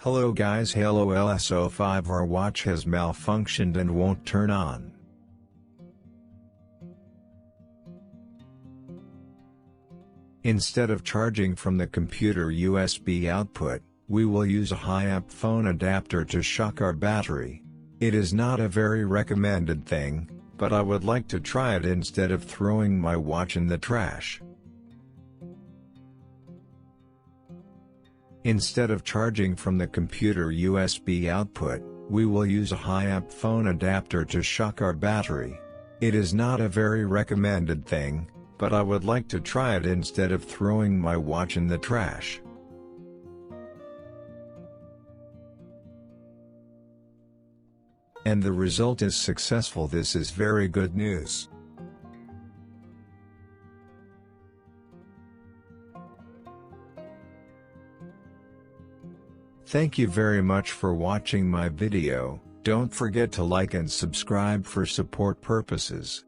Hello guys, Haylou Ls05 our watch has malfunctioned and won't turn on. Instead of charging from the computer USB output, we will use a high-amp phone adapter to shock our battery. It is not a very recommended thing, but I would like to try it instead of throwing my watch in the trash. Instead of charging from the computer USB output, we will use a high-amp phone adapter to shock our battery. It is not a very recommended thing, but I would like to try it instead of throwing my watch in the trash. And the result is successful. This is very good news. Thank you very much for watching my video. Don't forget to like and subscribe for support purposes.